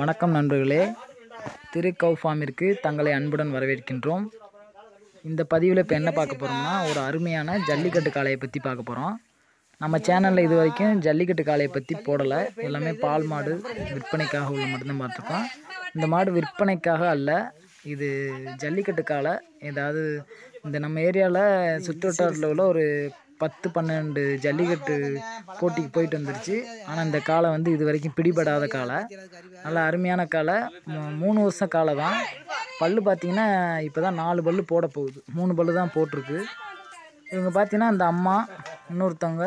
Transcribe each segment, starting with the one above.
வணக்கம் நண்பர்களே, திரு கவ் ஃபார்மிற்கு தங்களை அன்புடன் வரவேற்கின்றோம். இந்த பதிவில் இப்போ என்ன பார்க்க போகிறோம்னா, ஒரு அருமையான ஜல்லிக்கட்டு காளையை பற்றி பார்க்க போகிறோம். நம்ம சேனலில் இது வரைக்கும் ஜல்லிக்கட்டு காளையை பற்றி போடலை. எல்லாமே பால் மாடு விற்பனைக்காக உள்ள மட்டும்தான் பார்த்துருக்கோம். இந்த மாடு விற்பனைக்காக அல்ல, இது ஜல்லிக்கட்டு காளை. ஏதாவது இந்த நம்ம ஏரியாவில் சுற்றுவட்டாரத்தில் உள்ள ஒரு 10-12 ஜல்லிக்கட்டு போட்டிக்கு போயிட்டு வந்துருச்சு. ஆனால் இந்த காளை வந்து இது வரைக்கும் பிடிபடாத காளை. நல்லா அருமையான காளை. 3 வருஷம் காளை தான். பல் பார்த்திங்கன்னா இப்போ தான் 4 பல் போட போகுது. 3 பல் தான் போட்டிருக்கு. இவங்க பார்த்திங்கன்னா அந்த அம்மா, இன்னொருத்தவங்க,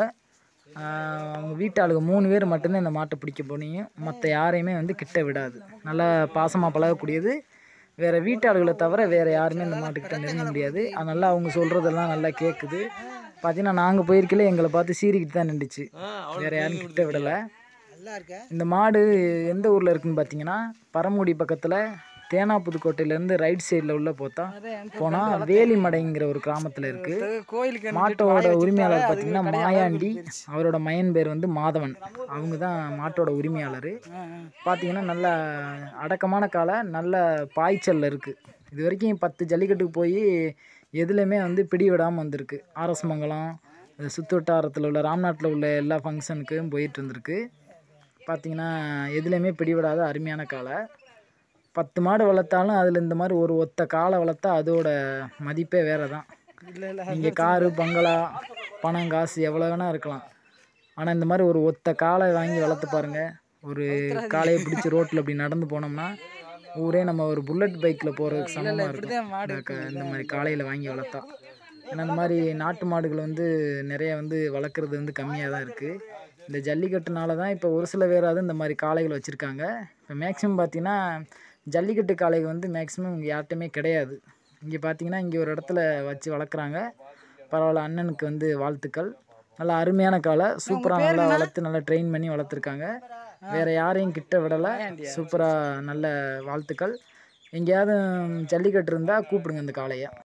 அவங்க வீட்டாளுங்க 3 பேர் மட்டும்தான் இந்த மாட்டை பிடிக்க போனீங்க. மற்ற யாரையுமே வந்து கிட்ட விடாது. நல்லா பாசமாக பழகக்கூடியது. வேறு வீட்டாளுகளை தவிர வேறு யாருமே இந்த மாட்டுக்கிட்ட நெருங்க முடியாது. அதனால் அவங்க சொல்கிறதெல்லாம் நல்லா கேட்குது. பார்த்தீங்கன்னா நாங்கள் போயிருக்கல எங்களை பார்த்து சீறிக்கிட்டு தான் நின்றுச்சு. வேறு யாரும் கிட்ட விடலை. இந்த மாடு எந்த ஊரில் இருக்குதுன்னு பார்த்தீங்கன்னா, பரமக்குடி பக்கத்தில் தேனாப்புதுக்கோட்டையிலேருந்து ரைட் சைடில் உள்ள போனால் வேலிமடைங்கிற ஒரு கிராமத்தில் இருக்குது. மாட்டோட உரிமையாளர் பார்த்திங்கன்னா மாயாண்டி. அவரோட மயன் பேர் வந்து மாதவன். அவங்க தான் மாட்டோட உரிமையாளர். பார்த்திங்கன்னா நல்ல அடக்கமான காலை, நல்ல பாய்ச்சலில் இருக்குது. இது வரைக்கும் 10 ஜல்லிக்கட்டுக்கு போய் எதுலேயுமே வந்து பிடி விடாமல் வந்திருக்கு. ஆர்எஸ் மங்கலம், சுற்றுவட்டாரத்தில் உள்ள ராம்நாட்டில் உள்ள எல்லா ஃபங்க்ஷனுக்கும் போயிட்டு இருந்திருக்கு. பார்த்திங்கன்னா எதுலேயுமே பிடிவிடாத அருமையான காளை. 10 மாடு வளர்த்தாலும் அதில் இந்த மாதிரி ஒரு ஒத்த காளை வளர்த்தா அதோட மதிப்பே வேறு தான். நீங்கள் காரு, பங்களா, பணம், காசு எவ்வளோ வேணால் இருக்கலாம். ஆனால் இந்த மாதிரி ஒரு ஒத்த காளை வாங்கி வளர்த்து பாருங்கள். ஒரு காளையை பிடிச்சி ரோட்டில் அப்படி நடந்து போனோம்னா ஊரே நம்ம ஒரு புல்லட் பைக்கில் போகிறதுக்கு சமமாக இருக்கும் இந்த மாதிரி காளையில் வாங்கி வளர்த்தா. ஏன்னா இந்த மாதிரி நாட்டு மாடுகள் வந்து நிறைய வந்து வளர்க்குறது வந்து கம்மியாக தான் இருக்குது. இந்த ஜல்லிக்கட்டுனால தான் இப்போ ஒரு சில பேராவது இந்த மாதிரி காளைகள் வச்சுருக்காங்க. இப்போ மேக்ஸிமம் பார்த்திங்கன்னா ஜல்லிக்கட்டு காளைகள் வந்து மேக்ஸிமம் இங்கே யார்ட்டுமே கிடையாது. இங்கே பார்த்திங்கன்னா இங்கே ஒரு இடத்துல வச்சு வளர்க்குறாங்க. பரவாயில்ல, அண்ணனுக்கு வந்து வாழ்த்துக்கள். நல்லா அருமையான காளை, சூப்பராக நல்லா வளர்த்து நல்லா ட்ரெயின் பண்ணி வளர்த்துருக்காங்க. வேறு யாரையும் கிட்ட விடலை. சூப்பராக நல்ல வாழ்த்துக்கள். எங்கேயாவது ஜல்லிக்கட்டு இருந்தால் கூப்பிடுங்க இந்த காளையை.